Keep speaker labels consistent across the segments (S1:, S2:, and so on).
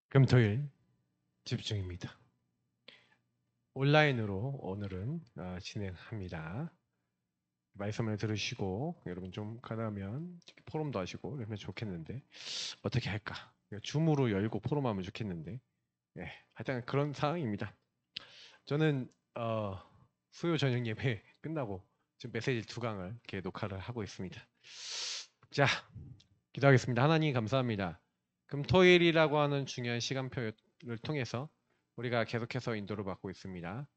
S1: 금토일 집중입니다. 온라인으로 오늘은 진행합니다. 말씀을 들으시고 여러분 좀 가다면 포럼도 하시고 이러면 좋겠는데 어떻게 할까? 줌으로 열고 포럼하면 좋겠는데 하여튼 그런 상황입니다. 저는 수요 저녁 예배 끝나고 지금 메시지 2강을 이렇게 녹화를 하고 있습니다. 자, 기도하겠습니다. 하나님 감사합니다. 금토일이라고 하는 중요한 시간표를 통해서 우리가 계속해서 인도를 받고 있습니다.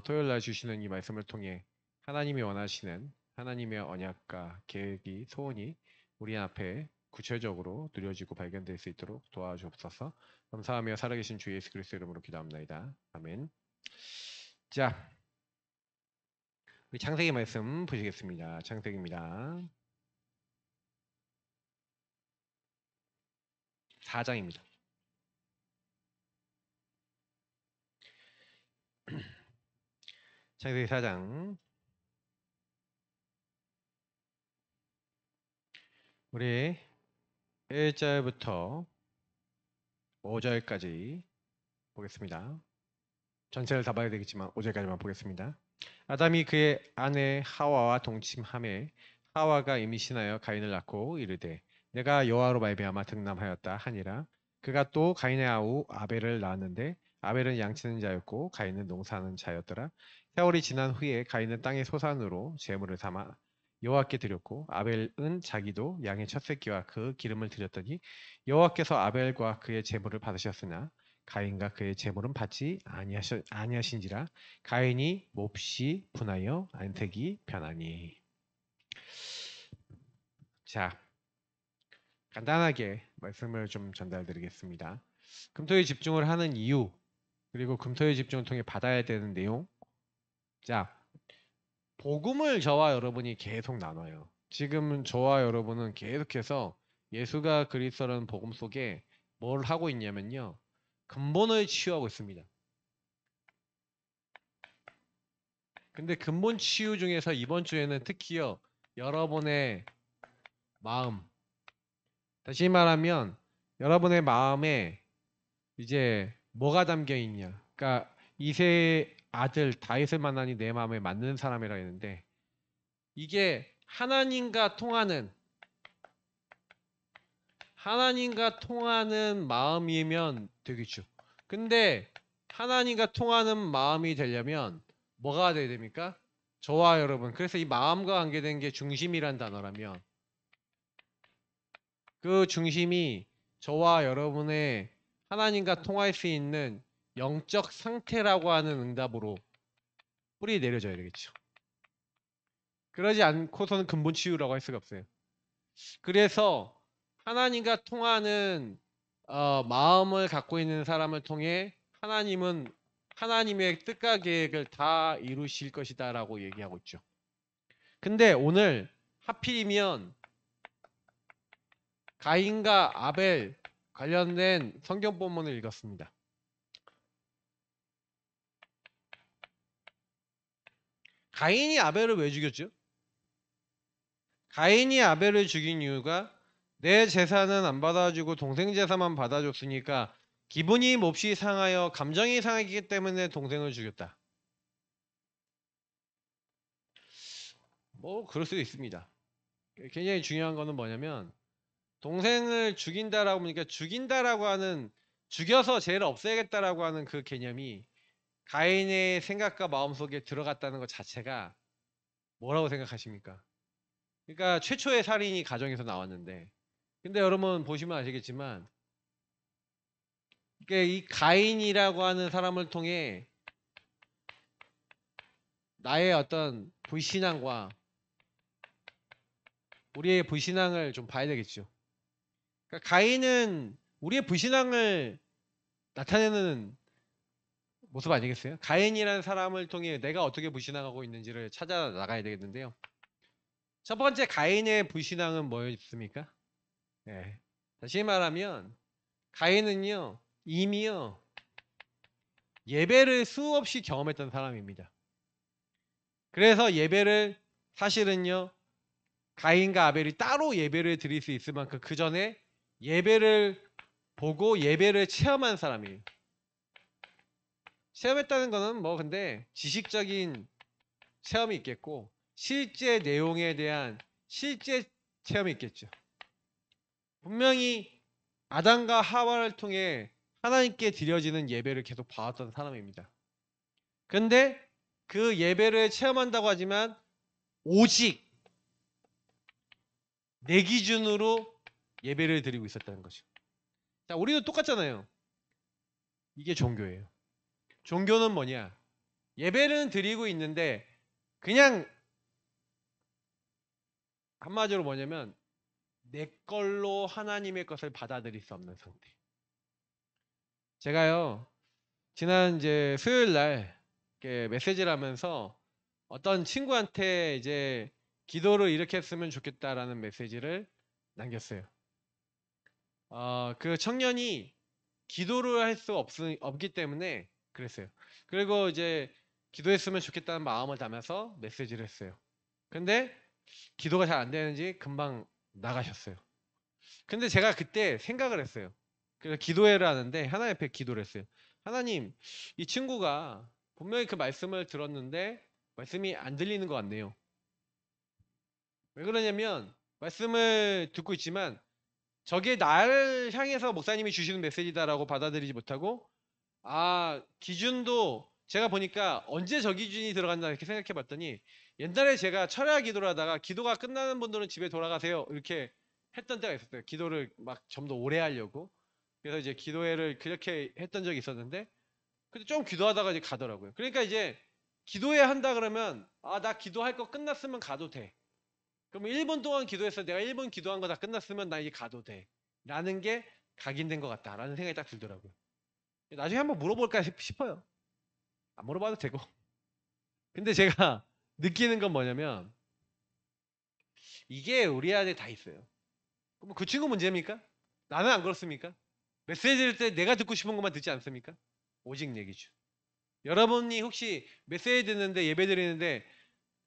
S1: 토요일 날 주시는 이 말씀을 통해 하나님이 원하시는 하나님의 언약과 계획이 소원이 우리 앞에 구체적으로 누려지고 발견될 수 있도록 도와주옵소서. 감사하며 살아계신 주 예수 그리스도 이름으로 기도합니다. 아멘. 자, 우리 창세기 말씀 보시겠습니다. 창세기입니다. 4장입니다. 창세기 4장 우리 1절부터 5절까지 보겠습니다. 전체를 다 봐야 되겠지만 5절까지만 보겠습니다. 아담이 그의 아내 하와와 동침하매 하와가 임신하여 가인을 낳고 이르되 내가 여호와로 말미암아 등남하였다 하니라. 그가 또 가인의 아우 아벨을 낳았는데 아벨은 양치는 자였고 가인은 농사하는 자였더라. 세월이 지난 후에 가인은 땅의 소산으로 제물을 삼아 여호와께 드렸고 아벨은 자기도 양의 첫 새끼와 그 기름을 드렸더니 여호와께서 아벨과 그의 제물을 받으셨으나 가인과 그의 제물은 받지 아니하신지라. 가인이 몹시 분하여 안색이 변하니. 자, 간단하게 말씀을 좀 전달드리겠습니다. 금토일 집중을 하는 이유, 그리고 금토일 집중을 통해 받아야 되는 내용. 자, 복음을 저와 여러분이 계속 나눠요. 지금 저와 여러분은 계속해서 예수가 그리스도라는 복음 속에 뭘 하고 있냐면요, 근본을 치유하고 있습니다. 근데 근본 치유 중에서 이번 주에는 특히요, 여러분의 마음, 다시 말하면 여러분의 마음에 이제 뭐가 담겨 있냐. 그러니까 이세의 아들 다윗을 만나니 내 마음에 맞는 사람이라 했는데, 이게 하나님과 통하는 마음이면 되겠죠. 근데 하나님과 통하는 마음이 되려면 뭐가 돼야 됩니까? 저와 여러분. 그래서 이 마음과 관계된 게 중심이란 단어라면, 그 중심이 저와 여러분의 하나님과 통할 수 있는 영적 상태라고 하는 응답으로 뿌리 내려져야 되겠죠. 그러지 않고서는 근본 치유라고 할 수가 없어요. 그래서 하나님과 통하는 마음을 갖고 있는 사람을 통해 하나님은 하나님의 뜻과 계획을 다 이루실 것이다 라고 얘기하고 있죠. 근데 오늘 하필이면 가인과 아벨 관련된 성경 본문을 읽었습니다. 가인이 아벨을 왜 죽였죠? 가인이 아벨을 죽인 이유가 내 재산은 안 받아주고 동생 재산만 받아줬으니까 기분이 몹시 상하여 감정이 상하기 때문에 동생을 죽였다. 뭐 그럴 수도 있습니다. 굉장히 중요한 거는 뭐냐면 동생을 죽인다라고 하니까 죽인다라고 하는, 죽여서 죄를 없애야겠다라고 하는 그 개념이 가인의 생각과 마음속에 들어갔다는 것 자체가 뭐라고 생각하십니까? 그러니까 최초의 살인이 가정에서 나왔는데, 근데 여러분 보시면 아시겠지만 이 가인이라고 하는 사람을 통해 나의 어떤 불신앙과 우리의 불신앙을 좀 봐야 되겠죠. 그러니까 가인은 우리의 불신앙을 나타내는 모습 아니겠어요? 가인이라는 사람을 통해 내가 어떻게 불신앙하고 있는지를 찾아 나가야 되겠는데요. 첫 번째 가인의 불신앙은 뭐였습니까? 네. 다시 말하면 가인은요 이미요 예배를 수없이 경험했던 사람입니다. 그래서 예배를 사실은요 가인과 아벨이 따로 예배를 드릴 수 있을 만큼 그 전에 예배를 보고 예배를 체험한 사람이에요. 체험했다는 거는 뭐 근데 지식적인 체험이 있겠고 실제 내용에 대한 실제 체험이 있겠죠. 분명히 아담과 하와를 통해 하나님께 드려지는 예배를 계속 봐왔던 사람입니다. 근데 그 예배를 체험한다고 하지만 오직 내 기준으로 예배를 드리고 있었다는 거죠. 자, 우리도 똑같잖아요. 이게 종교예요. 종교는 뭐냐? 예배는 드리고 있는데 그냥 한마디로 뭐냐면 내 걸로 하나님의 것을 받아들일 수 없는 상태. 제가요 지난 이제 수요일 날 이렇게 메시지를 하면서 어떤 친구한테 이제 기도를 이렇게 했으면 좋겠다라는 메시지를 남겼어요. 그 청년이 기도를 할 수 없기 때문에 그랬어요. 그리고 이제 기도했으면 좋겠다는 마음을 담아서 메시지를 했어요. 근데 기도가 잘 안 되는지 금방 나가셨어요. 근데 제가 그때 생각을 했어요. 그래서 기도회를 하는데 하나님 앞에 기도를 했어요. 하나님, 이 친구가 분명히 그 말씀을 들었는데 말씀이 안 들리는 것 같네요. 왜 그러냐면 말씀을 듣고 있지만 저게 나를 향해서 목사님이 주시는 메시지다라고 받아들이지 못하고 기준도 제가 보니까 언제 저 기준이 들어간다 이렇게 생각해 봤더니 옛날에 제가 철야 기도를 하다가 기도가 끝나는 분들은 집에 돌아가세요 이렇게 했던 때가 있었어요. 기도를 막 좀 더 오래 하려고. 그래서 이제 기도회를 그렇게 했던 적이 있었는데 근데 좀 기도하다가 이제 가더라고요. 그러니까 이제 기도회 한다 그러면 나 기도할 거 끝났으면 가도 돼. 그럼 1분 동안 기도해서 내가 1분 기도한 거 다 끝났으면 나 이제 가도 돼. 라는 게 각인된 것 같다라는 생각이 딱 들더라고요. 나중에 한번 물어볼까 싶어요. 안 물어봐도 되고. 근데 제가 느끼는 건 뭐냐면 이게 우리 안에 다 있어요. 그럼 그 친구 문제입니까? 나는 안 그렇습니까? 메시지 들 때 내가 듣고 싶은 것만 듣지 않습니까? 오직 내 기준. 여러분이 혹시 메시지 듣는데 예배 드리는데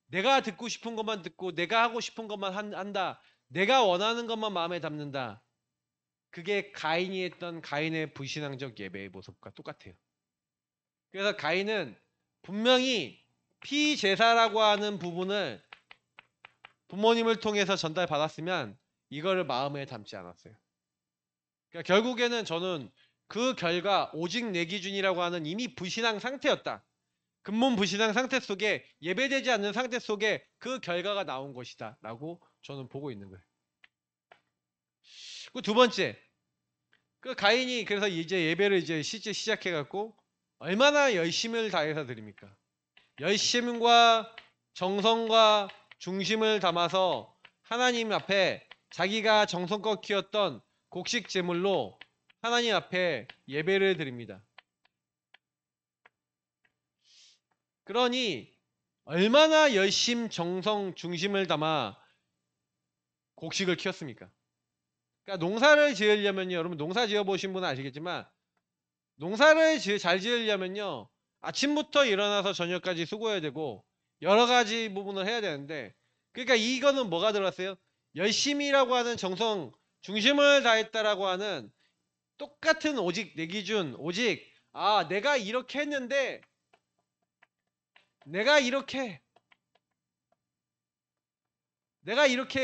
S1: 내가 듣고 싶은 것만 듣고 내가 하고 싶은 것만 한다. 내가 원하는 것만 마음에 담는다. 그게 가인이 했던 가인의 불신앙적 예배의 모습과 똑같아요. 그래서 가인은 분명히 피제사라고 하는 부분을 부모님을 통해서 전달받았으면 이거를 마음에 담지 않았어요. 그러니까 결국에는 저는 그 결과 오직 내 기준이라고 하는 이미 불신앙 상태였다. 근본 불신앙 상태 속에 예배되지 않는 상태 속에 그 결과가 나온 것이다 라고 저는 보고 있는 거예요. 그 두 번째, 그 가인이 그래서 이제 예배를 이제 실제 시작해갖고 얼마나 열심을 다해서 드립니까? 열심과 정성과 중심을 담아서 하나님 앞에 자기가 정성껏 키웠던 곡식 제물로 하나님 앞에 예배를 드립니다. 그러니 얼마나 열심, 정성, 중심을 담아 곡식을 키웠습니까? 그러니까 농사를 지으려면요, 여러분 농사 지어 보신 분은 아시겠지만 농사를 잘 지으려면요 아침부터 일어나서 저녁까지 수고해야 되고 여러 가지 부분을 해야 되는데 그러니까 이거는 뭐가 들어갔어요? 열심이라고 하는 정성, 중심을 다했다라고 하는 똑같은 오직 내 기준, 오직 내가 이렇게 했는데 내가 이렇게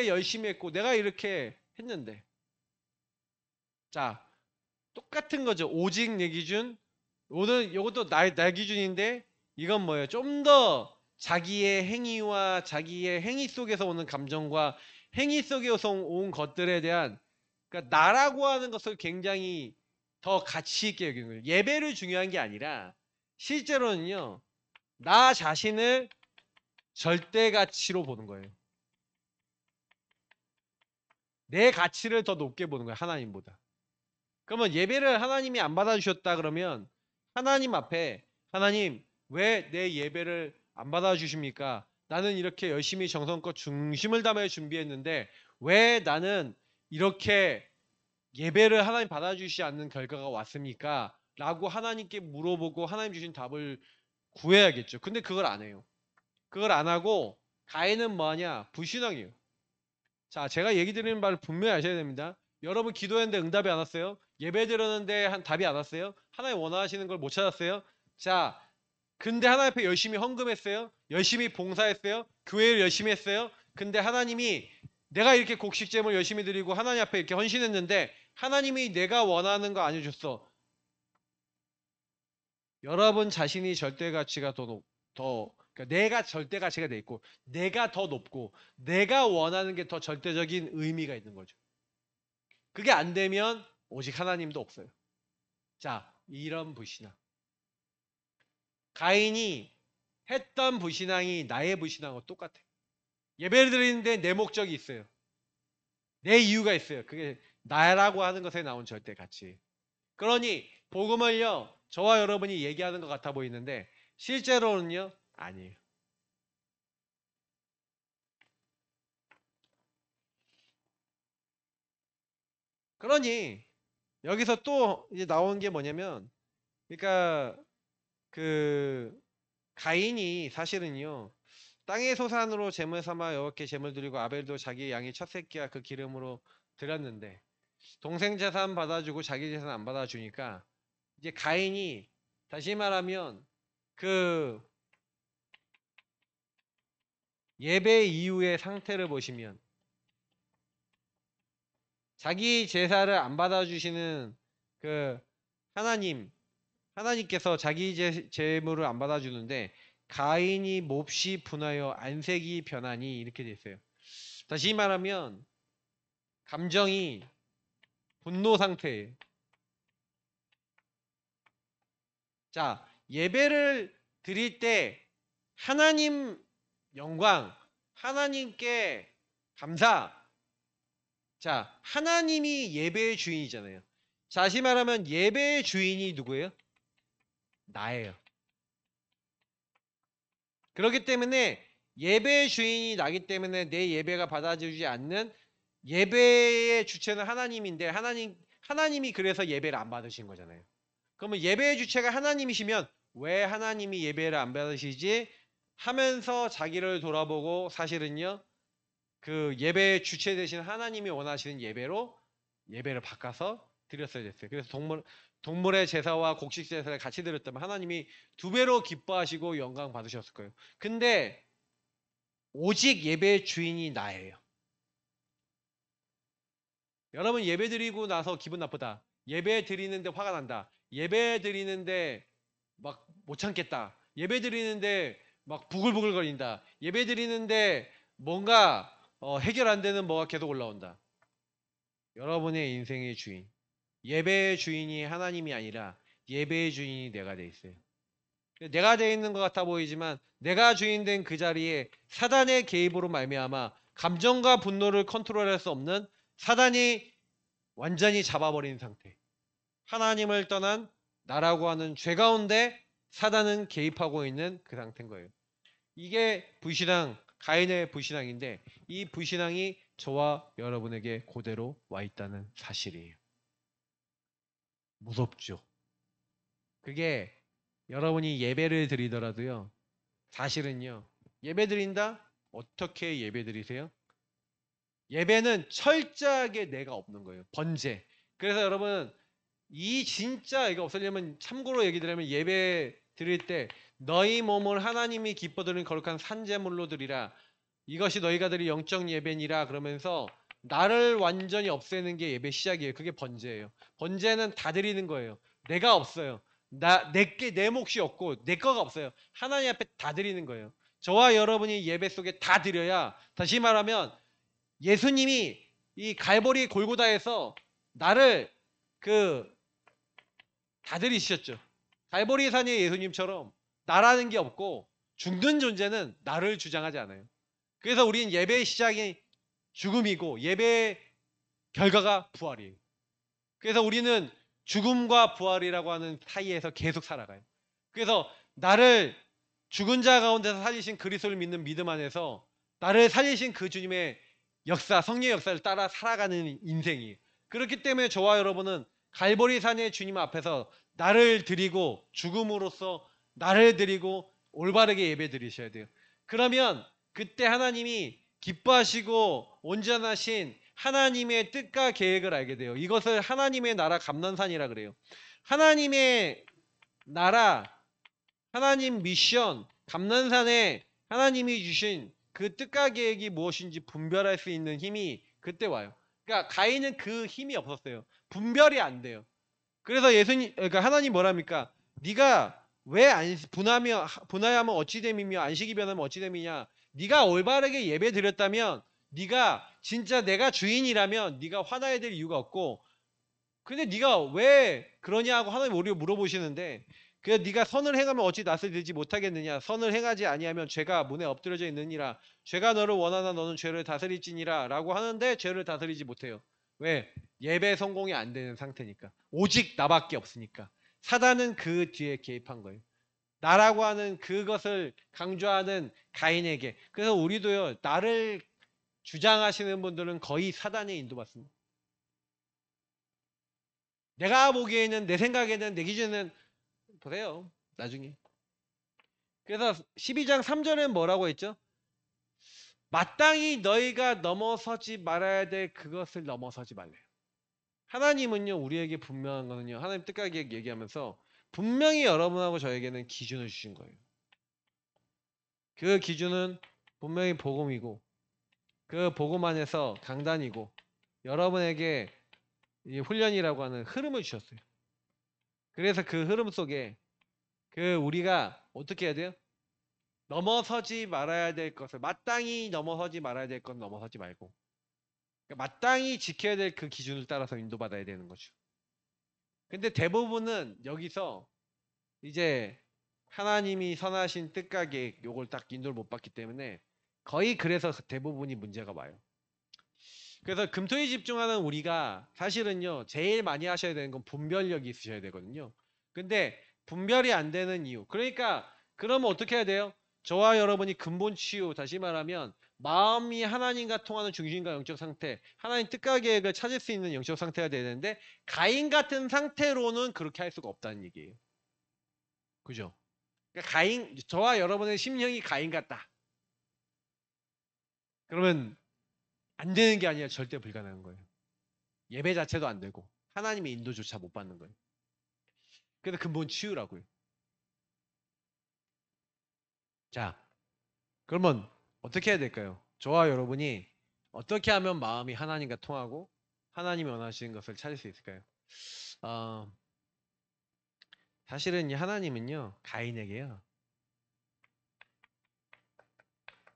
S1: 열심히 했고 내가 이렇게 했는데 자 똑같은 거죠. 오직 내 기준. 오늘 이것도 나 기준인데 이건 뭐예요? 좀 더 자기의 행위와 자기의 행위 속에서 오는 감정과 행위 속에서 온 것들에 대한 그러니까 나라고 하는 것을 굉장히 더 가치 있게 여기는 거예요. 예배를 중요한 게 아니라 실제로는요. 나 자신을 절대 가치로 보는 거예요. 내 가치를 더 높게 보는 거예요. 하나님보다. 그러면 예배를 하나님이 안 받아주셨다 그러면 하나님 앞에 하나님 왜 내 예배를 안 받아주십니까? 나는 이렇게 열심히 정성껏 중심을 담아 준비했는데 왜 나는 이렇게 예배를 하나님 받아주시지 않는 결과가 왔습니까? 라고 하나님께 물어보고 하나님 주신 답을 구해야겠죠. 근데 그걸 안 해요. 그걸 안 하고 가인은 뭐하냐? 불신앙이에요. 자, 제가 얘기 드리는 바를 분명히 아셔야 됩니다. 여러분 기도했는데 응답이 안 왔어요? 예배 드렸는데 한 답이 안 왔어요? 하나님 원하시는 걸 못 찾았어요? 자, 근데 하나님 앞에 열심히 헌금했어요? 열심히 봉사했어요? 교회를 열심히 했어요? 근데 하나님이 내가 이렇게 곡식제물 열심히 드리고 하나님 앞에 이렇게 헌신했는데 하나님이 내가 원하는 거 안 해줬어. 여러분 자신이 절대 가치가 그러니까 내가 절대 가치가 돼 있고 내가 더 높고 내가 원하는 게 더 절대적인 의미가 있는 거죠. 그게 안 되면 오직 하나님도 없어요. 자, 이런 불신앙. 가인이 했던 불신앙이 나의 불신앙과 똑같아. 예배를 드리는데 내 목적이 있어요. 내 이유가 있어요. 그게 나라고 하는 것에 나온 절대 가치. 그러니 복음을요, 저와 여러분이 얘기하는 것 같아 보이는데 실제로는요, 아니에요. 그러니 여기서 또 이제 나온 게 뭐냐면, 그러니까 그 가인이 사실은요, 땅의 소산으로 제물 삼아 여호와께 제물 드리고 아벨도 자기 양의 첫 새끼와 그 기름으로 드렸는데 동생 재산 받아주고 자기 재산 안 받아주니까 이제 가인이 다시 말하면 그 예배 이후의 상태를 보시면 자기 제사를 안 받아주시는 그 하나님께서 자기 제물을 안 받아주는데 가인이 몹시 분하여 안색이 변하니 이렇게 돼 있어요. 다시 말하면 감정이 분노 상태예요. 자, 예배를 드릴 때 하나님 영광, 하나님께 감사. 자, 하나님이 예배의 주인이잖아요. 다시 말하면 예배의 주인이 누구예요? 나예요. 그렇기 때문에 예배의 주인이 나기 때문에 내 예배가 받아주지 않는 예배의 주체는 하나님인데 하나님이 그래서 예배를 안 받으신 거잖아요. 그러면 예배의 주체가 하나님이시면 왜 하나님이 예배를 안 받으시지? 하면서 자기를 돌아보고 사실은요, 그 예배의 주체 되신 하나님이 원하시는 예배로 예배를 바꿔서 드렸어야 됐어요. 그래서 동물의 제사와 곡식 제사를 같이 드렸다면 하나님이 두 배로 기뻐하시고 영광 받으셨을 거예요. 근데 오직 예배의 주인이 나예요. 여러분 예배 드리고 나서 기분 나쁘다. 예배 드리는데 화가 난다. 예배 드리는데 막 못 참겠다. 예배 드리는데 막 부글부글 거린다. 예배 드리는데 뭔가 해결 안 되는 뭐가 계속 올라온다. 여러분의 인생의 주인. 예배의 주인이 하나님이 아니라 예배의 주인이 내가 돼 있어요. 내가 돼 있는 것 같아 보이지만 내가 주인된 그 자리에 사단의 개입으로 말미암아 감정과 분노를 컨트롤할 수 없는 사단이 완전히 잡아버린 상태. 하나님을 떠난 나라고 하는 죄 가운데 사단은 개입하고 있는 그 상태인 거예요. 이게 불신앙, 가인의 불신앙인데 이 불신앙이 저와 여러분에게 그대로 와 있다는 사실이에요. 무섭죠. 그게 여러분이 예배를 드리더라도요. 사실은요. 예배 드린다? 어떻게 예배 드리세요? 예배는 철저하게 내가 없는 거예요. 번제. 그래서 여러분 이 진짜 이거 없으려면 참고로 얘기 드리면 예배 드릴 때 너희 몸을 하나님이 기뻐 드리는 거룩한 산제물로 드리라. 이것이 너희가 드릴 영적 예배니라 그러면서 나를 완전히 없애는 게 예배 시작이에요. 그게 번제예요. 번제는 다 드리는 거예요. 내가 없어요. 내 몫이 없고 내 거가 없어요. 하나님 앞에 다 드리는 거예요. 저와 여러분이 예배 속에 다 드려야 다시 말하면 예수님이 이 갈보리 골고다에서 나를 다 들이셨죠. 갈보리 산의 예수님처럼 나라는 게 없고 죽는 존재는 나를 주장하지 않아요. 그래서 우리는 예배의 시작이 죽음이고 예배의 결과가 부활이에요. 그래서 우리는 죽음과 부활이라고 하는 사이에서 계속 살아가요. 그래서 나를 죽은 자 가운데서 살리신 그리스도를 믿는 믿음 안에서 나를 살리신 그 주님의 역사, 성령의 역사를 따라 살아가는 인생이에요. 그렇기 때문에 저와 여러분은 갈보리 산의 주님 앞에서 나를 드리고 죽음으로써 나를 드리고 올바르게 예배 드리셔야 돼요. 그러면 그때 하나님이 기뻐하시고 온전하신
S2: 하나님의 뜻과 계획을 알게 돼요. 이것을 하나님의 나라 감난산이라 그래요. 하나님의 나라, 하나님 미션, 감난산에 하나님이 주신 그 뜻과 계획이 무엇인지 분별할 수 있는 힘이 그때 와요. 그러니까 가인은 그 힘이 없었어요. 분별이 안 돼요. 그래서 그러니까 하나님 뭐랍니까? 네가 왜 분하여하면 어찌 됨이며 안식이 변하면 어찌 됨이냐? 네가 올바르게 예배 드렸다면, 네가 진짜 내가 주인이라면 네가 화나야 될 이유가 없고, 근데 네가 왜 그러냐고 하나님 우리가 물어보시는데, 그래 네가 선을 행하면 어찌 낯을 들지 못하겠느냐? 선을 행하지 아니하면 죄가 문에 엎드려져 있느니라. 죄가 너를 원하나 너는 죄를 다스릴지니라라고 하는데 죄를 다스리지 못해요. 왜? 예배 성공이 안 되는 상태니까. 오직 나밖에 없으니까. 사단은 그 뒤에 개입한 거예요. 나라고 하는 그것을 강조하는 가인에게. 그래서 우리도요, 나를 주장하시는 분들은 거의 사단에 인도받습니다. 내가 보기에는, 내 생각에는, 내 기준에는, 보세요. 나중에. 그래서 12장 3절은 뭐라고 했죠? 마땅히 너희가 넘어서지 말아야 될 그것을 넘어서지 말래요. 하나님은요, 우리에게 분명한 거는요, 하나님 뜻과 계획 얘기하면서 분명히 여러분하고 저에게는 기준을 주신 거예요. 그 기준은 분명히 복음이고, 그 복음 안에서 강단이고, 여러분에게 이 훈련이라고 하는 흐름을 주셨어요. 그래서 그 흐름 속에 우리가 어떻게 해야 돼요? 넘어서지 말아야 될 것을, 마땅히 넘어서지 말아야 될 건 넘어서지 말고, 그러니까 마땅히 지켜야 될 그 기준을 따라서 인도받아야 되는 거죠. 근데 대부분은 여기서 이제 하나님이 선하신 뜻과 계획 요걸 딱 인도를 못 받기 때문에 거의 그래서 대부분이 문제가 와요. 그래서 금토에 집중하는 우리가 사실은요, 제일 많이 하셔야 되는 건 분별력이 있으셔야 되거든요. 근데 분별이 안 되는 이유, 그러니까 그러면 어떻게 해야 돼요? 저와 여러분이 근본 치유, 다시 말하면 마음이 하나님과 통하는 중심과 영적 상태, 하나님 뜻과 계획을 찾을 수 있는 영적 상태가 돼야 되는데, 가인 같은 상태로는 그렇게 할 수가 없다는 얘기예요. 그죠? 그러니까 저와 여러분의 심령이 가인 같다. 그러면 안 되는 게 아니라 절대 불가능한 거예요. 예배 자체도 안 되고 하나님의 인도조차 못 받는 거예요. 그래서 근본 치유라고요. 자, 그러면 어떻게 해야 될까요? 저와 여러분이 어떻게 하면 마음이 하나님과 통하고 하나님이 원하시는 것을 찾을 수 있을까요? 어, 사실은 하나님은요, 가인에게요,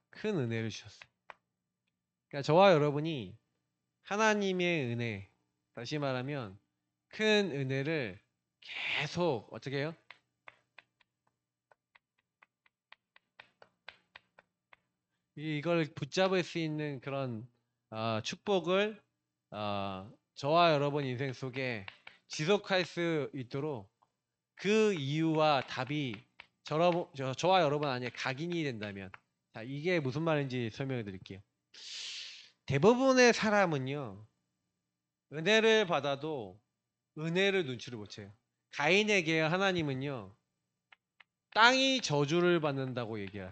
S2: 큰 은혜를 주셨어요. 그러니까 저와 여러분이 하나님의 은혜, 다시 말하면 큰 은혜를 계속 어떻게 해요? 이걸 붙잡을 수 있는 그런 축복을 저와 여러분 인생 속에 지속할 수 있도록 그 이유와 답이 저와 여러분 안에 각인이 된다면, 자, 이게 무슨 말인지 설명해 드릴게요. 대부분의 사람은요, 은혜를 받아도 은혜를 눈치를 못 채요. 가인에게 하나님은요, 땅이 저주를 받는다고 얘기해요.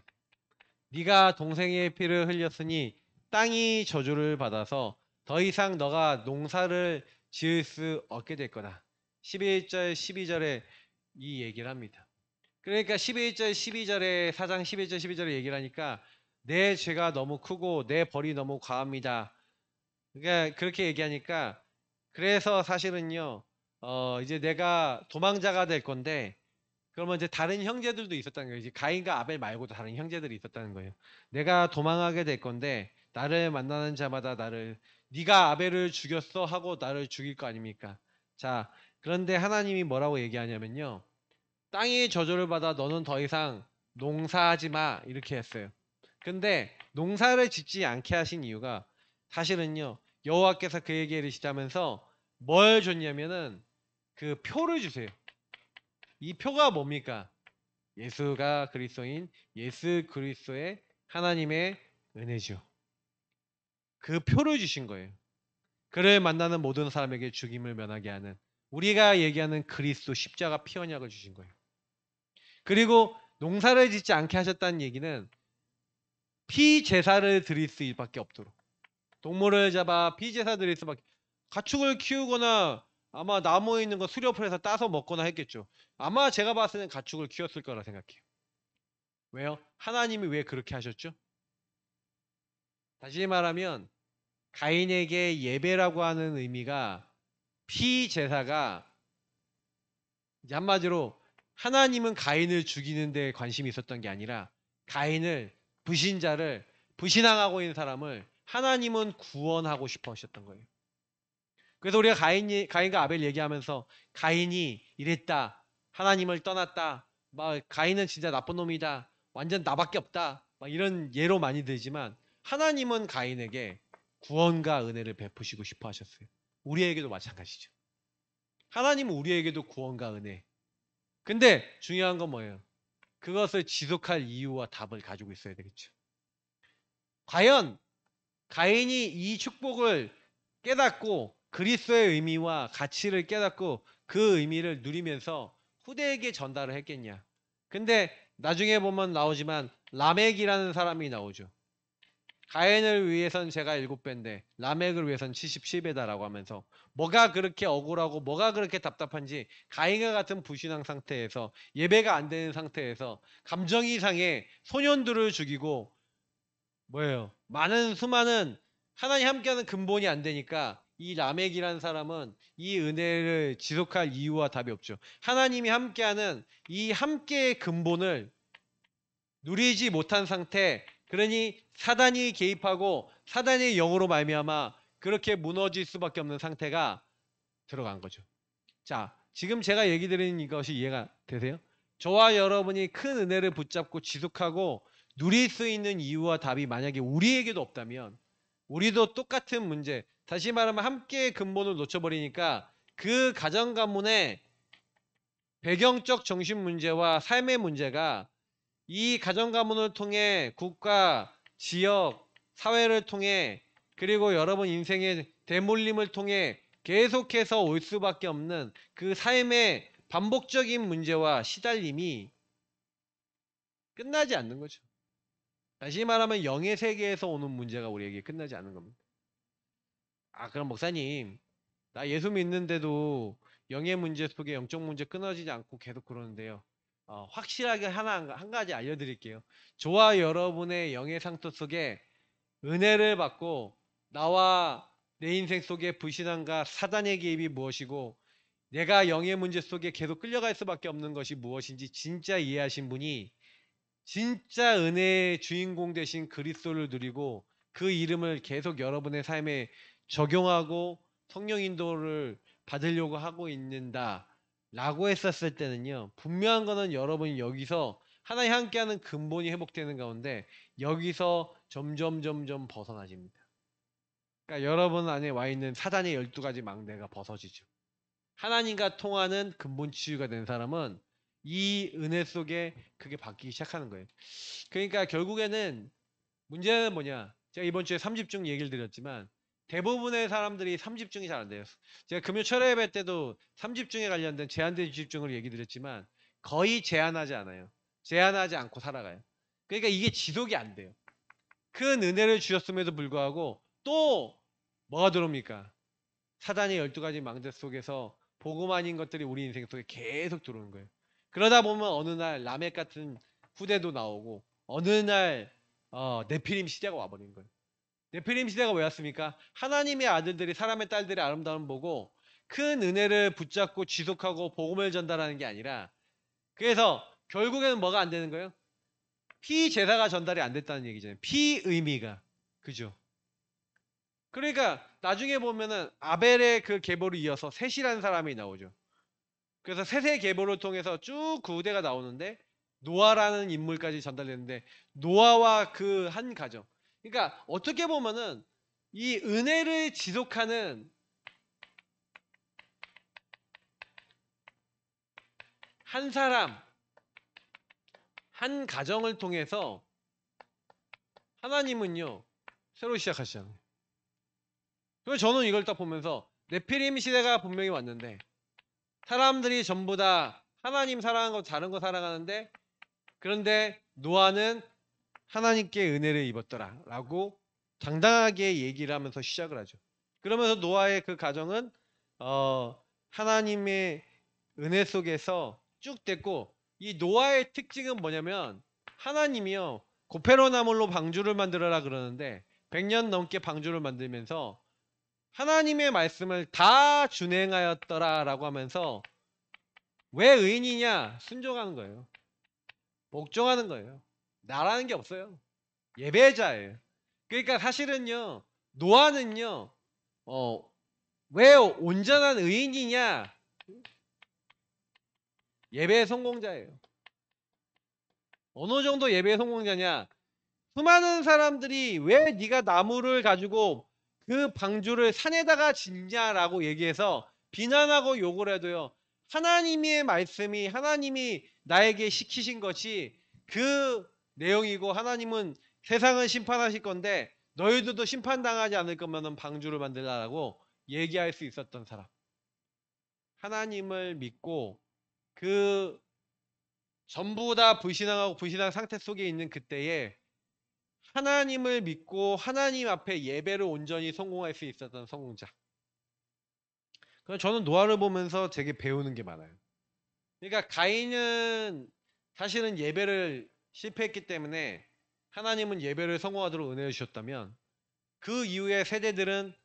S2: 네가 동생의 피를 흘렸으니 땅이 저주를 받아서 더 이상 너가 농사를 지을 수 없게 될 거다. 11절 12절에 이 얘기를 합니다. 그러니까 11절 12절에 4장 11절 12절에 얘기를 하니까 내 죄가 너무 크고 내 벌이 너무 과합니다. 그러니까 그렇게 얘기하니까, 그래서 사실은요, 이제 내가 도망자가 될 건데, 그러면 이제 다른 형제들도 있었다는 거예요. 이제 가인과 아벨 말고도 다른 형제들이 있었다는 거예요. 내가 도망하게 될 건데 나를 만나는 자마다 네가 아벨을 죽였어 하고 나를 죽일 거 아닙니까? 자, 그런데 하나님이 뭐라고 얘기하냐면요, 땅이 저주를 받아 너는 더 이상 농사하지 마 이렇게 했어요. 근데 농사를 짓지 않게 하신 이유가 사실은요, 여호와께서 그에게 이르시자면서 뭘 줬냐면은 그 표를 주세요. 이 표가 뭡니까? 예수가 그리스도인 예수 그리스도의 하나님의 은혜죠. 그 표를 주신 거예요. 그를 만나는 모든 사람에게 죽임을 면하게 하는, 우리가 얘기하는 그리스도 십자가 피 언약을 주신 거예요. 그리고 농사를 짓지 않게 하셨다는 얘기는 피 제사를 드릴 수밖에 없도록, 동물을 잡아 피제사 드릴 수밖에. 가축을 키우거나 아마 나무에 있는 거 수렵을 해서 따서 먹거나 했겠죠. 아마 제가 봤을 때는 가축을 키웠을 거라 생각해요. 왜요? 하나님이 왜 그렇게 하셨죠? 다시 말하면 가인에게 예배라고 하는 의미가 피제사가 이제 한마디로 하나님은 가인을 죽이는 데 관심이 있었던 게 아니라 가인을 불신자를 불신앙하고 있는 사람을 하나님은 구원하고 싶어 하셨던 거예요. 그래서 우리가 가인과 아벨 얘기하면서 가인이 이랬다. 하나님을 떠났다. 막 가인은 진짜 나쁜 놈이다. 완전 나밖에 없다. 막 이런 예로 많이 들지만 하나님은 가인에게 구원과 은혜를 베푸시고 싶어 하셨어요. 우리에게도 마찬가지죠. 하나님은 우리에게도 구원과 은혜. 근데 중요한 건 뭐예요? 그것을 지속할 이유와 답을 가지고 있어야 되겠죠. 과연 가인이 이 축복을 깨닫고 그리스도의 의미와 가치를 깨닫고 그 의미를 누리면서 후대에게 전달을 했겠냐. 근데 나중에 보면 나오지만 라멕이라는 사람이 나오죠. 가인을 위해선 제가 7배인데 라멕을 위해선 77배다라고 하면서 뭐가 그렇게 억울하고 뭐가 그렇게 답답한지 가인과 같은 불신앙 상태에서 예배가 안 되는 상태에서 감정이 상해 소년들을 죽이고 뭐예요? 많은 수많은 하나님 함께하는 근본이 안 되니까 이 라멕이라는 사람은 이 은혜를 지속할 이유와 답이 없죠. 하나님이 함께하는 이 함께의 근본을 누리지 못한 상태, 그러니 사단이 개입하고 사단의 영으로 말미암아 그렇게 무너질 수밖에 없는 상태가 들어간 거죠. 자, 지금 제가 얘기 드리는 이것이 이해가 되세요? 저와 여러분이 큰 은혜를 붙잡고 지속하고 누릴 수 있는 이유와 답이 만약에 우리에게도 없다면 우리도 똑같은 문제, 다시 말하면 함께의 근본을 놓쳐버리니까 그 가정 가문의 배경적 정신 문제와 삶의 문제가 이 가정 가문을 통해 국가, 지역, 사회를 통해 그리고 여러분 인생의 대물림을 통해 계속해서 올 수밖에 없는 그 삶의 반복적인 문제와 시달림이 끝나지 않는 거죠. 다시 말하면 영의 세계에서 오는 문제가 우리에게 끝나지 않는 겁니다. 아, 그럼 목사님, 나 예수 믿는데도 영의 문제 속에 영적 문제 끊어지지 않고 계속 그러는데요. 확실하게 한 가지 알려드릴게요. 저와 여러분의 영의 상태 속에 은혜를 받고 나와 내 인생 속에 불신앙과 사단의 개입이 무엇이고 내가 영의 문제 속에 계속 끌려갈 수밖에 없는 것이 무엇인지 진짜 이해하신 분이 진짜 은혜의 주인공 되신 그리스도를 누리고 그 이름을 계속 여러분의 삶에 적용하고 성령 인도를 받으려고 하고 있는다 라고 했었을 때는요, 분명한 거는 여러분이 여기서 하나님 함께하는 근본이 회복되는 가운데 여기서 점점 벗어나집니다. 그러니까 여러분 안에 와 있는 사단의 12가지 망대가 벗어지죠. 하나님과 통하는 근본 치유가 된 사람은 이 은혜 속에 그게 바뀌기 시작하는 거예요. 그러니까 결국에는 문제는 뭐냐? 제가 이번 주에 3집중 얘기를 드렸지만 대부분의 사람들이 3집중이 잘 안 돼요. 제가 금요 철회 예배 때도 3집중에 관련된 제한된 집중을 얘기 드렸지만 거의 제한하지 않아요. 제한하지 않고 살아가요. 그러니까 이게 지속이 안 돼요. 큰 은혜를 주셨음에도 불구하고 또 뭐가 들어옵니까? 사단의 12가지 망대 속에서 복음 아닌 것들이 우리 인생 속에 계속 들어오는 거예요. 그러다 보면 어느 날 라멕 같은 후대도 나오고 어느 날 네피림 시대가 와버린 거예요. 네피림 시대가 왜 왔습니까? 하나님의 아들들이 사람의 딸들의 아름다움 보고 큰 은혜를 붙잡고 지속하고 복음을 전달하는 게 아니라 그래서 결국에는 뭐가 안 되는 거예요? 피제사가 전달이 안 됐다는 얘기잖아요. 피의미가. 그죠? 그러니까 나중에 보면은 아벨의 그 계보를 이어서 셋이라는 사람이 나오죠. 그래서 셋의 계보를 통해서 쭉 그 후대가 나오는데 노아라는 인물까지 전달되는데 노아와 그 한 가정. 그러니까 어떻게 보면은 이 은혜를 지속하는 한 사람, 한 가정을 통해서 하나님은요 새로 시작하시잖아요. 그래서 저는 이걸 딱 보면서 네피림 시대가 분명히 왔는데 사람들이 전부 다 하나님 사랑하는 거 다른 거 사랑하는데 그런데 노아는 하나님께 은혜를 입었더라 라고 당당하게 얘기를 하면서 시작을 하죠. 그러면서 노아의 그 가정은 하나님의 은혜 속에서 쭉 됐고, 이 노아의 특징은 뭐냐면 하나님이요 고페로나물로 방주를 만들어라 그러는데 100년 넘게 방주를 만들면서 하나님의 말씀을 다 준행하였더라라고 하면서 왜 의인이냐? 순종하는 거예요. 복종하는 거예요. 나라는 게 없어요. 예배자예요. 그러니까 사실은요 노아는요 왜 온전한 의인이냐? 예배의 성공자예요. 어느 정도 예배의 성공자냐? 수많은 사람들이 왜 네가 나무를 가지고 그 방주를 산에다가 짓냐라고 얘기해서 비난하고 욕을 해도요. 하나님의 말씀이 하나님이 나에게 시키신 것이 그 내용이고 하나님은 세상을 심판하실 건데 너희들도 심판당하지 않을 거면은 방주를 만들라라고 얘기할 수 있었던 사람. 하나님을 믿고 그 전부 다 불신앙하고 불신앙 상태 속에 있는 그때에 하나님을 믿고 하나님 앞에 예배를 온전히 성공할 수 있었던 성공자. 그래서 저는 노아를 보면서 되게 배우는 게 많아요. 그러니까 가인은 사실은 예배를 실패했기 때문에 하나님은 예배를 성공하도록 은혜를 주셨다면 그 이후의 세대들은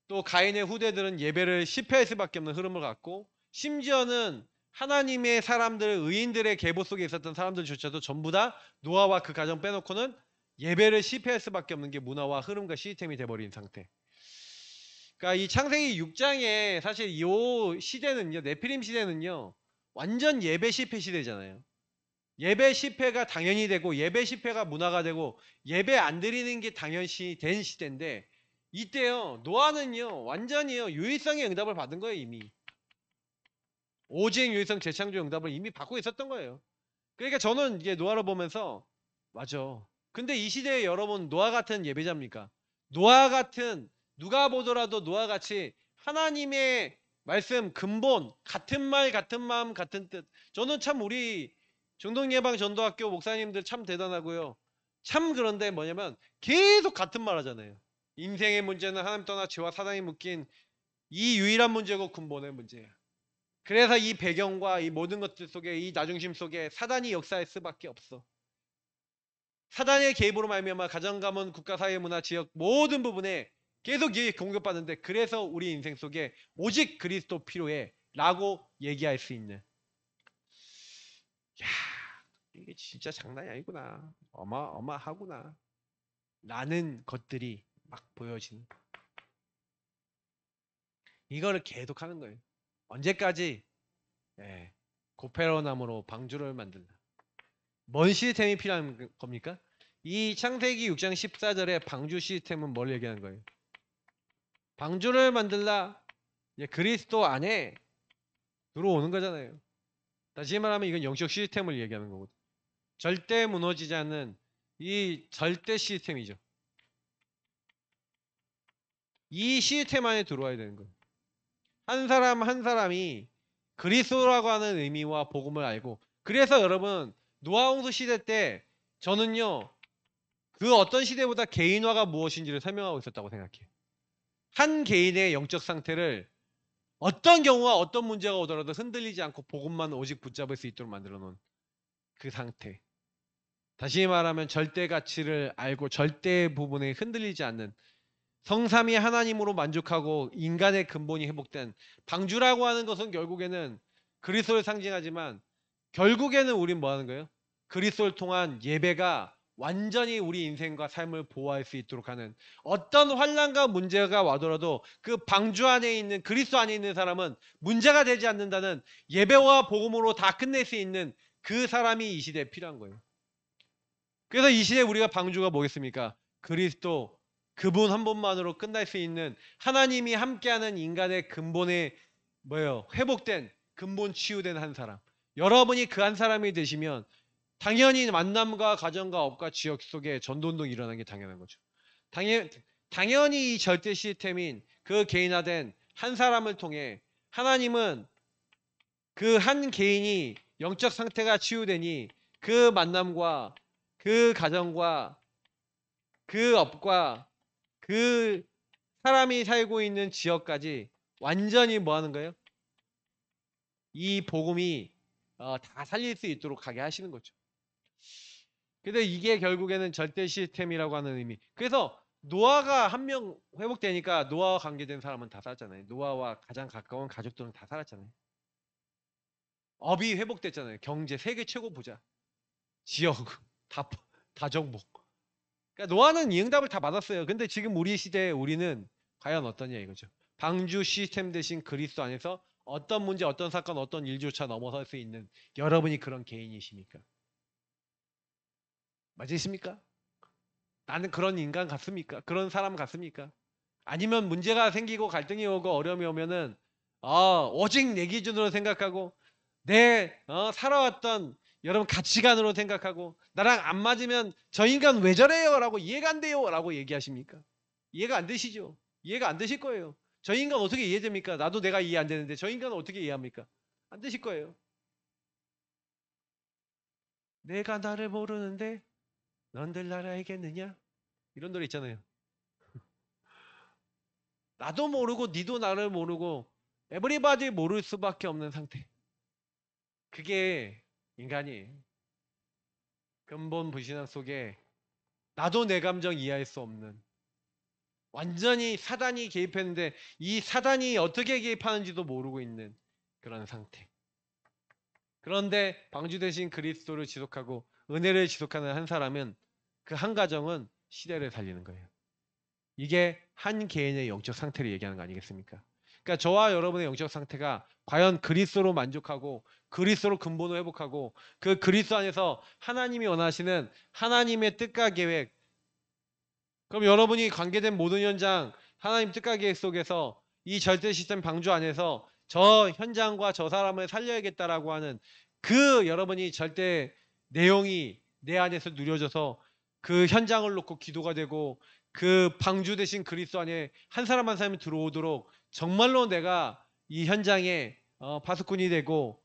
S2: 또 가인의 후대들은 예배를 실패할 수밖에 없는 흐름을 갖고 심지어는 하나님의 사람들, 의인들의 계보 속에 있었던 사람들조차도 전부 다 노아와 그 가정 빼놓고는 예배를 실패할 수밖에 없는 게 문화와 흐름과 시스템이 돼버린 상태. 그러니까 이 창세기 6장에 사실 이 시대는요, 네피림 시대는요, 완전 예배 실패 시대잖아요. 예배 실패가 당연히 되고 예배 실패가 문화가 되고 예배 안 드리는 게 당연시 된 시대인데 이때요 노아는요 완전히요 유일성의 응답을 받은 거예요. 이미 오직 유일성 재창조 응답을 이미 받고 있었던 거예요. 그러니까 저는 이게 노아를 보면서 맞아. 근데 이 시대에 여러분 노아 같은 예배자입니까? 노아 같은 누가 보더라도 노아 같이 하나님의 말씀 근본 같은 말 같은 마음 같은 뜻. 저는 참 우리 중동예방 전도학교 목사님들 참 대단하고요. 참 그런데 뭐냐면 계속 같은 말 하잖아요. 인생의 문제는 하나님 떠나 죄와 사단이 묶인 이 유일한 문제고 근본의 문제야. 그래서 이 배경과 이 모든 것들 속에 이 나중심 속에 사단이 역사할 수밖에 없어. 사단의 개입으로 말미암아 가정, 가문, 국가, 사회, 문화, 지역 모든 부분에 계속 공격받는데 그래서 우리 인생 속에 오직 그리스도 필요해 라고 얘기할 수 있는 야 이게 진짜 장난이 아니구나 어마어마하구나 라는 것들이 막 보여지는 이거를 계속 하는 거예요. 언제까지 고페로나무로 방주를 만든다. 뭔 시스템이 필요한 겁니까? 이 창세기 6장 14절에 방주 시스템은 뭘 얘기하는 거예요? 방주를 만들라 그리스도 안에 들어오는 거잖아요. 다시 말하면 이건 영적 시스템을 얘기하는 거거든요. 절대 무너지지 않는 이 절대 시스템이죠. 이 시스템 안에 들어와야 되는 거예요. 한 사람 한 사람이 그리스도라고 하는 의미와 복음을 알고 그래서 여러분 노아홍수 시대 때 저는요 그 어떤 시대보다 개인화가 무엇인지를 설명하고 있었다고 생각해요. 한 개인의 영적 상태를 어떤 경우와 어떤 문제가 오더라도 흔들리지 않고 복음만 오직 붙잡을 수 있도록 만들어 놓은 그 상태. 다시 말하면 절대 가치를 알고 절대 부분에 흔들리지 않는 성삼위 하나님으로 만족하고 인간의 근본이 회복된 방주라고 하는 것은 결국에는 그리스도를 상징하지만 결국에는 우린 뭐 하는 거예요? 그리스도를 통한 예배가 완전히 우리 인생과 삶을 보호할 수 있도록 하는 어떤 환난과 문제가 와더라도 그 방주 안에 있는 그리스도 안에 있는 사람은 문제가 되지 않는다는 예배와 복음으로 다 끝낼 수 있는 그 사람이 이 시대에 필요한 거예요. 그래서 이 시대에 우리가 방주가 뭐겠습니까? 그리스도 그분 한 분만으로 끝날 수 있는 하나님이 함께하는 인간의 근본에 뭐예요? 회복된 근본 치유된 한 사람. 여러분이 그 한 사람이 되시면 당연히 만남과 가정과 업과 지역 속에 전도운동이 일어나는 게 당연한 거죠. 당연히 이 절대 시스템인 그 개인화된 한 사람을 통해 하나님은 그 한 개인이 영적 상태가 치유되니 그 만남과 그 가정과 그 업과 그 사람이 살고 있는 지역까지 완전히 뭐 하는 거예요? 이 복음이 다 살릴 수 있도록 하게 하시는 거죠. 근데 이게 결국에는 절대 시스템이라고 하는 의미. 그래서 노아가 한 명 회복되니까 노아와 관계된 사람은 다 살았잖아요. 노아와 가장 가까운 가족들은 다 살았잖아요. 업이 회복됐잖아요. 경제 세계 최고 부자, 지역 다 정복. 그러니까 노아는 이 응답을 다 받았어요. 근데 지금 우리 시대에 우리는 과연 어떠냐 이거죠. 방주 시스템 대신 그리스도 안에서 어떤 문제, 어떤 사건, 어떤 일조차 넘어설 수 있는 여러분이 그런 개인이십니까? 맞으십니까? 나는 그런 인간 같습니까? 그런 사람 같습니까? 아니면 문제가 생기고 갈등이 오고 어려움이 오면은 오직 내 기준으로 생각하고 내 살아왔던 여러분 가치관으로 생각하고 나랑 안 맞으면 저 인간 왜 저래요? 라고 이해가 안 돼요? 라고 얘기하십니까? 이해가 안 되시죠? 이해가 안 되실 거예요. 저 인간 어떻게 이해됩니까? 나도 내가 이해 안 되는데 저 인간은 어떻게 이해합니까? 안 되실 거예요. 내가 나를 모르는데 넌들 나를 알겠느냐? 이런 노래 있잖아요. 나도 모르고 니도 나를 모르고 에브리바디 모를 수밖에 없는 상태. 그게 인간이에요. 근본 불신앙 속에 나도 내 감정 이해할 수 없는 완전히 사단이 개입했는데 이 사단이 어떻게 개입하는지도 모르고 있는 그런 상태. 그런데 방주 대신 그리스도를 지속하고 은혜를 지속하는 한 사람은 그 한 가정은 시대를 살리는 거예요. 이게 한 개인의 영적 상태를 얘기하는 거 아니겠습니까? 그러니까 저와 여러분의 영적 상태가 과연 그리스도로 만족하고 그리스도로 근본을 회복하고 그 그리스도 안에서 하나님이 원하시는 하나님의 뜻과 계획, 그럼 여러분이 관계된 모든 현장 하나님 뜻과 계획 속에서 이 절대 시스템 방주 안에서 저 현장과 저 사람을 살려야겠다라고 하는 그 여러분이 절대 내용이 내 안에서 누려져서 그 현장을 놓고 기도가 되고 그 방주 대신 그리스도 안에 한 사람 한 사람이 들어오도록 정말로 내가 이 현장에 파수꾼이 되고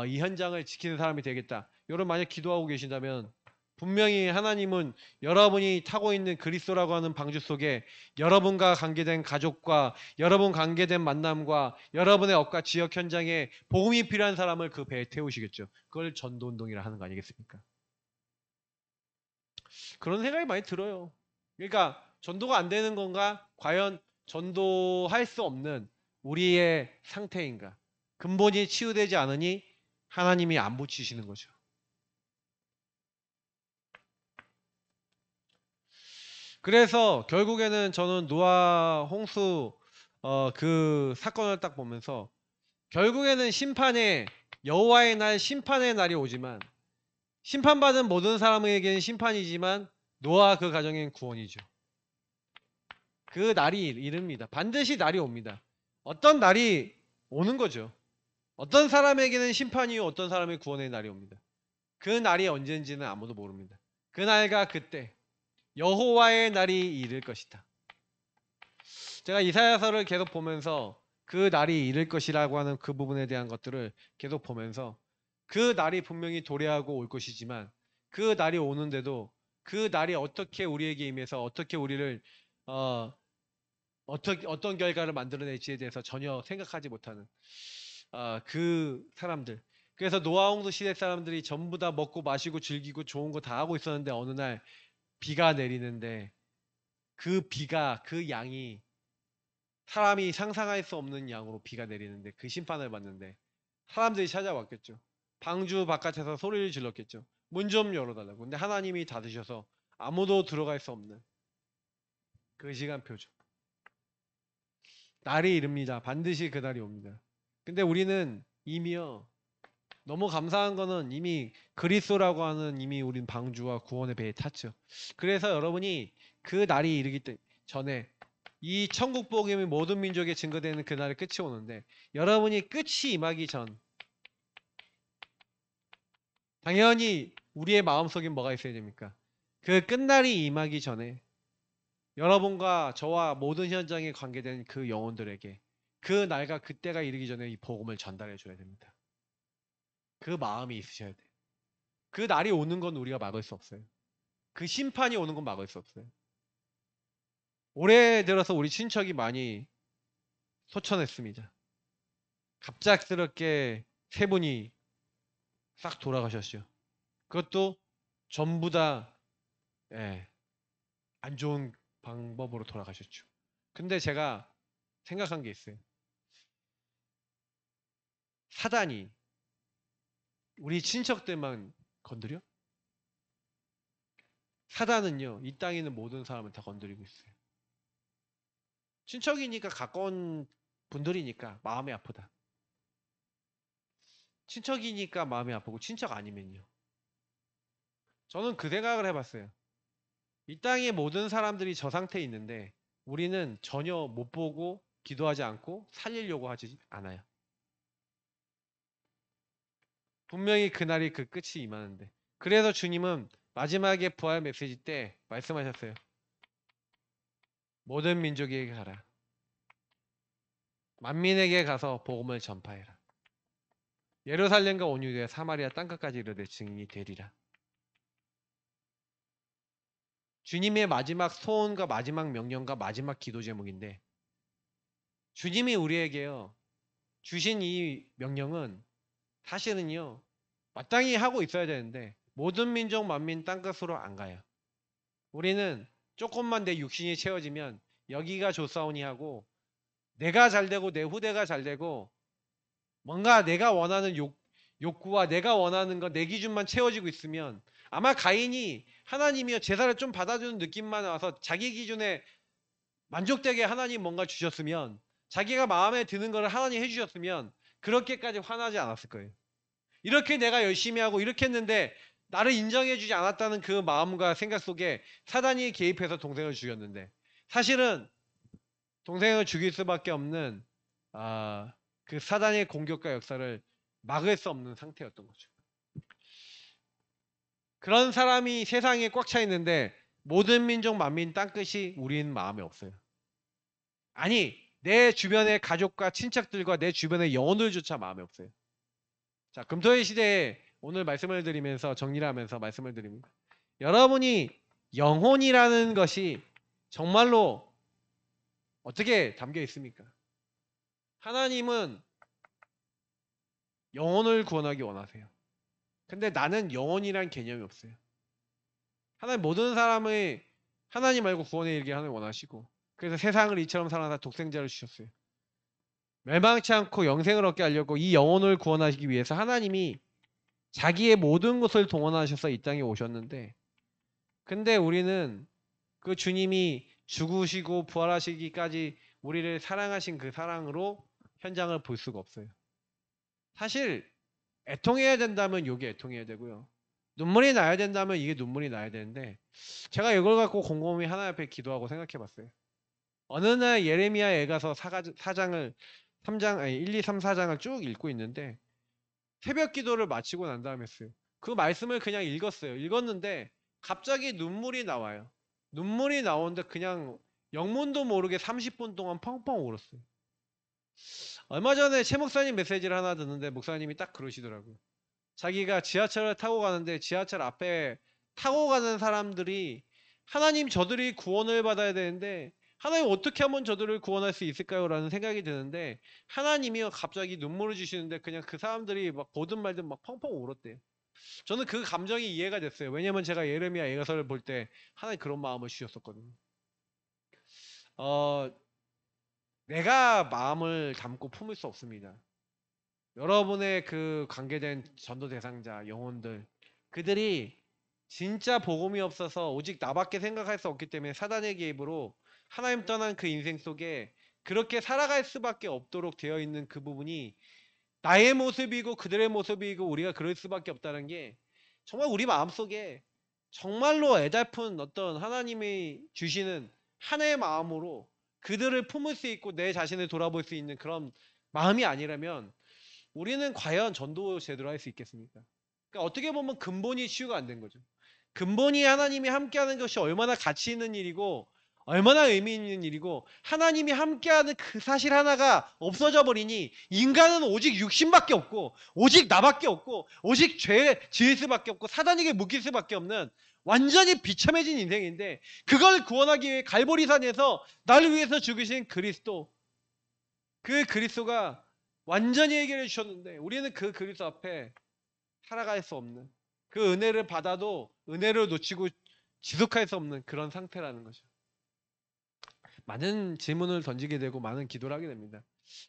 S2: 이 현장을 지키는 사람이 되겠다. 여러분 만약 기도하고 계신다면 분명히 하나님은 여러분이 타고 있는 그리스도라고 하는 방주 속에 여러분과 관계된 가족과 여러분 관계된 만남과 여러분의 업과 지역 현장에 복음이 필요한 사람을 그 배에 태우시겠죠. 그걸 전도운동이라 하는 거 아니겠습니까? 그런 생각이 많이 들어요. 그러니까 전도가 안 되는 건가? 과연 전도할 수 없는 우리의 상태인가? 근본이 치유되지 않으니 하나님이 안 붙이시는 거죠. 그래서 결국에는 저는 노아 홍수 그 사건을 딱 보면서 결국에는 심판의 여호와의 날 심판의 날이 오지만 심판받은 모든 사람에게는 심판이지만 노아 그 가정엔 구원이죠. 그 날이 이릅니다. 반드시 날이 옵니다. 어떤 날이 오는 거죠. 어떤 사람에게는 심판이요 어떤 사람의 구원의 날이 옵니다. 그 날이 언제인지는 아무도 모릅니다. 그 날과 그때 여호와의 날이 이를 것이다. 제가 이사야서를 계속 보면서 그 날이 이를 것이라고 하는 그 부분에 대한 것들을 계속 보면서 그 날이 분명히 도래하고 올 것이지만 그 날이 오는데도 그 날이 어떻게 우리에게 임해서 어떻게 우리를 어떤 결과를 만들어낼지에 대해서 전혀 생각하지 못하는 그 사람들. 그래서 노아홍수 시대 사람들이 전부 다 먹고 마시고 즐기고 좋은 거 다 하고 있었는데 어느 날 비가 내리는데 그 비가 그 양이 사람이 상상할 수 없는 양으로 비가 내리는데 그 심판을 받는데 사람들이 찾아왔겠죠. 방주 바깥에서 소리를 질렀겠죠. 문 좀 열어달라고. 근데 하나님이 닫으셔서 아무도 들어갈 수 없는 그 시간표죠. 날이 이릅니다. 반드시 그 날이 옵니다. 근데 우리는 이미요. 너무 감사한 거는 이미 그리스도라고 하는 이미 우린 방주와 구원의 배에 탔죠. 그래서 여러분이 그 날이 이르기 전에 이 천국 복음이 모든 민족에 증거되는 그날의 끝이 오는데 여러분이 끝이 임하기 전 당연히 우리의 마음속에 뭐가 있어야 됩니까? 그 끝날이 임하기 전에 여러분과 저와 모든 현장에 관계된 그 영혼들에게 그 날과 그때가 이르기 전에 이 복음을 전달해 줘야 됩니다. 그 마음이 있으셔야 돼요. 그 날이 오는 건 우리가 막을 수 없어요. 그 심판이 오는 건 막을 수 없어요. 올해 들어서 우리 친척이 많이 소천했습니다. 갑작스럽게 세 분이 싹 돌아가셨죠. 그것도 전부 다 안 좋은 방법으로 돌아가셨죠. 근데 제가 생각한 게 있어요. 사단이 우리 친척들만 건드려? 사단은요, 이 땅에 있는 모든 사람을 다 건드리고 있어요. 친척이니까 가까운 분들이니까 마음이 아프다. 친척이니까 마음이 아프고 친척 아니면요. 저는 그 생각을 해봤어요. 이 땅의 모든 사람들이 저 상태에 있는데 우리는 전혀 못 보고 기도하지 않고 살리려고 하지 않아요. 분명히 그날이 그 끝이 임하는데. 그래서 주님은 마지막에 부활 메시지 때 말씀하셨어요. 모든 민족에게 가라. 만민에게 가서 복음을 전파해라. 예루살렘과 온 유대 사마리아 땅끝까지 이르되 증인이 되리라. 주님의 마지막 소원과 마지막 명령과 마지막 기도 제목인데 주님이 우리에게요 주신 이 명령은 사실은요 마땅히 하고 있어야 되는데 모든 민족 만민 땅끝으로 안 가요. 우리는 조금만 내 육신이 채워지면 여기가 좋사오니 하고 내가 잘되고 내 후대가 잘되고 뭔가 내가 원하는 욕구와 내가 원하는 것 내 기준만 채워지고 있으면 아마 가인이 하나님이여 제사를 좀 받아주는 느낌만 와서 자기 기준에 만족되게 하나님 뭔가 주셨으면 자기가 마음에 드는 것을 하나님 해주셨으면 그렇게까지 화나지 않았을 거예요. 이렇게 내가 열심히 하고 이렇게 했는데 나를 인정해주지 않았다는 그 마음과 생각 속에 사단이 개입해서 동생을 죽였는데 사실은 동생을 죽일 수밖에 없는 그 사단의 공격과 역사를 막을 수 없는 상태였던 거죠. 그런 사람이 세상에 꽉 차 있는데 모든 민족 만민 땅끝이 우리는 마음에 없어요. 아니 내 주변의 가족과 친척들과 내 주변의 영혼들조차 마음에 없어요. 자, 금토일 시대에 오늘 말씀을 드리면서 정리를 하면서 말씀을 드립니다. 여러분이 영혼이라는 것이 정말로 어떻게 담겨 있습니까? 하나님은 영혼을 구원하기 원하세요. 근데 나는 영혼이란 개념이 없어요. 하나님 모든 사람을 하나님 말고 구원에 이르게 하나님 원하시고 그래서 세상을 이처럼 사랑하사 독생자를 주셨어요. 멸망치 않고 영생을 얻게 하려고 이 영혼을 구원하시기 위해서 하나님이 자기의 모든 것을 동원하셔서 이 땅에 오셨는데 근데 우리는 그 주님이 죽으시고 부활하시기까지 우리를 사랑하신 그 사랑으로 현장을 볼 수가 없어요. 사실 애통해야 된다면 이게 애통해야 되고요. 눈물이 나야 된다면 이게 눈물이 나야 되는데 제가 이걸 갖고 곰곰이 하나님 앞에 기도하고 생각해 봤어요. 어느 날 예레미야 애가서 4장을 3장 아니 1, 2, 3, 4장을 쭉 읽고 있는데 새벽 기도를 마치고 난 다음에 했어요. 그 말씀을 그냥 읽었어요. 읽었는데 갑자기 눈물이 나와요. 눈물이 나오는데 그냥 영문도 모르게 30분 동안 펑펑 울었어요. 얼마 전에 최 목사님 메시지를 하나 듣는데 목사님이 딱 그러시더라고요. 자기가 지하철을 타고 가는데 지하철 앞에 타고 가는 사람들이 하나님 저들이 구원을 받아야 되는데 하나님 어떻게 하면 저들을 구원할 수 있을까요? 라는 생각이 드는데 하나님이 갑자기 눈물을 주시는데 그냥 그 사람들이 막 보든 말든 막 펑펑 울었대요. 저는 그 감정이 이해가 됐어요. 왜냐면 제가 예레미야 예가서를 볼 때 하나님 그런 마음을 주셨었거든요. 내가 마음을 담고 품을 수 없습니다. 여러분의 그 관계된 전도 대상자 영혼들 그들이 진짜 복음이 없어서 오직 나밖에 생각할 수 없기 때문에 사단의 개입으로 하나님 떠난 그 인생 속에 그렇게 살아갈 수밖에 없도록 되어 있는 그 부분이 나의 모습이고 그들의 모습이고 우리가 그럴 수밖에 없다는 게 정말 우리 마음속에 정말로 애달픈 어떤 하나님이 주시는 하나의 마음으로 그들을 품을 수 있고 내 자신을 돌아볼 수 있는 그런 마음이 아니라면 우리는 과연 전도 제대로 할 수 있겠습니까? 그러니까 어떻게 보면 근본이 치유가 안 된 거죠. 근본이 하나님이 함께하는 것이 얼마나 가치 있는 일이고 얼마나 의미 있는 일이고 하나님이 함께하는 그 사실 하나가 없어져 버리니 인간은 오직 육신밖에 없고 오직 나밖에 없고 오직 죄 지을 수밖에 없고 사단에게 묶일 수밖에 없는 완전히 비참해진 인생인데 그걸 구원하기 위해 갈보리산에서 나를 위해서 죽으신 그리스도, 그 그리스도가 완전히 해결해 주셨는데 우리는 그 그리스도 앞에 살아갈 수 없는, 그 은혜를 받아도 은혜를 놓치고 지속할 수 없는 그런 상태라는 거죠. 많은 질문을 던지게 되고 많은 기도를 하게 됩니다.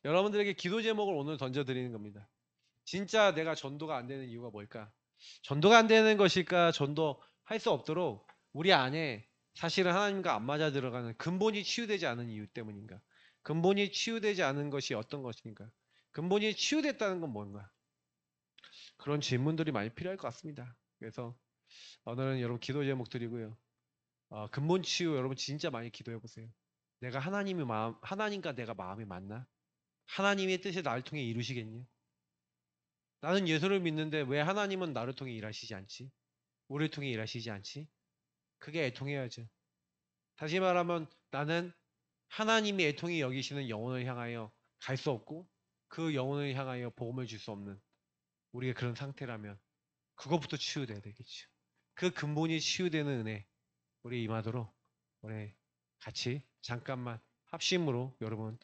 S2: 여러분들에게 기도 제목을 오늘 던져드리는 겁니다. 진짜 내가 전도가 안 되는 이유가 뭘까? 전도가 안 되는 것일까? 전도할 수 없도록 우리 안에 사실은 하나님과 안 맞아 들어가는 근본이 치유되지 않은 이유 때문인가? 근본이 치유되지 않은 것이 어떤 것인가? 근본이 치유됐다는 건 뭔가? 그런 질문들이 많이 필요할 것 같습니다. 그래서 오늘은 여러분 기도 제목 드리고요. 근본 치유 여러분 진짜 많이 기도해 보세요. 내가 하나님과 내가 마음이 맞나? 하나님의 뜻을 나를 통해 이루시겠니? 나는 예수를 믿는데 왜 하나님은 나를 통해 일하시지 않지? 우리를 통해 일하시지 않지? 그게 애통해야죠. 다시 말하면 나는 하나님이 애통히 여기시는 영혼을 향하여 갈 수 없고 그 영혼을 향하여 복음을 줄 수 없는 우리가 그런 상태라면 그것부터 치유돼야 되겠죠. 그 근본이 치유되는 은혜 우리 임하도록 우리 같이 잠깐만 합심으로 여러분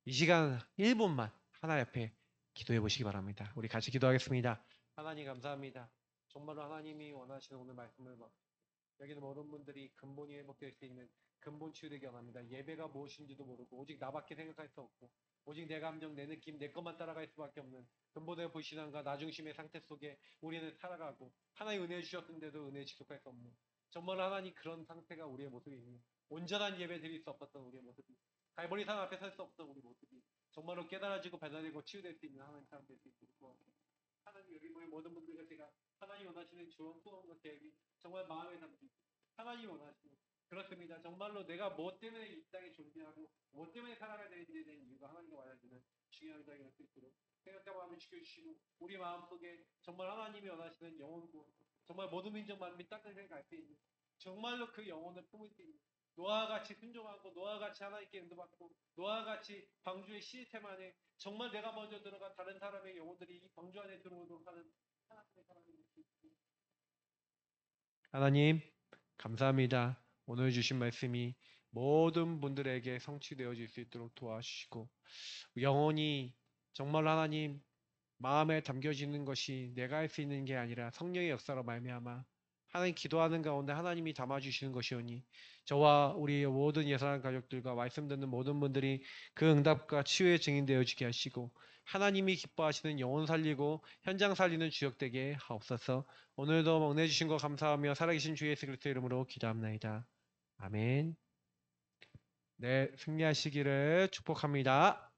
S2: 이 시간 1분만 하나님 앞에 기도해 보시기 바랍니다. 우리 같이 기도하겠습니다. 하나님 감사합니다. 정말로 하나님이 원하시는 오늘 말씀을 여기는 모든 분들이 근본이 회복될 수 있는 근본 치유되기 원합니다. 예배가 무엇인지도 모르고 오직 나밖에 생각할 수 없고 오직 내 감정, 내 느낌, 내 것만 따라갈 수밖에 없는 근본의 불신앙과 나중심의 상태 속에 우리는 살아가고 하나님 은혜 주셨는데도 은혜 지속할 수 없는 정말 하나님 그런 상태가 우리의 모습이니 온전한 예배 드릴 수 없었던 우리의 모습이 갈보리산 앞에 설 수 없던 우리 모습이 정말로 깨달아지고 발견되고 치유될 수 있는 하나님 사람 될 수 있도록 도와주세요. 하나님 여기 모인 모든 분들과 제가 하나님 원하시는 좋은 소원과 계획이 정말 마음에 담기 하나님 원하시는 그렇습니다. 정말로 내가 뭐 때문에 이 땅에 존재하고 뭐 때문에 살아가야 되는지에 대한 이유가 하나님과 원하시는 중요한 자가 될 수 있도록 생각하고 마음을 지켜주시고 우리 마음속에 정말 하나님이 원하시는 영혼고 정말 모든 민족 만민이 땅을 갈 수 있는 정말로 그 영혼을 품을 수 있는 노아와 같이 순종하고 노아와 같이 하나님께 인도받고 노아와 같이 방주의 시스템 안에 정말 내가 먼저 들어가 다른 사람의 영혼들이 이 방주 안에 들어오도록 하는 하나님의 사랑이 하나님 감사합니다. 오늘 주신 말씀이 모든 분들에게 성취되어질 수 있도록 도와주시고 영혼이 정말 하나님 마음에 담겨지는 것이 내가 할 수 있는 게 아니라 성령의 역사로 말미암아 하나님 기도하는 가운데 하나님이 담아주시는 것이오니 저와 우리 모든 예사랑 가족들과 말씀 듣는 모든 분들이 그 응답과 치유의 증인되어지게 하시고 하나님이 기뻐하시는 영혼 살리고 현장 살리는 주역 되게 하옵소서. 오늘도 먹내 주신 거 감사하며 살아계신 주 예수 그리스도 이름으로 기도합나이다. 아멘. 네, 승리하시기를 축복합니다.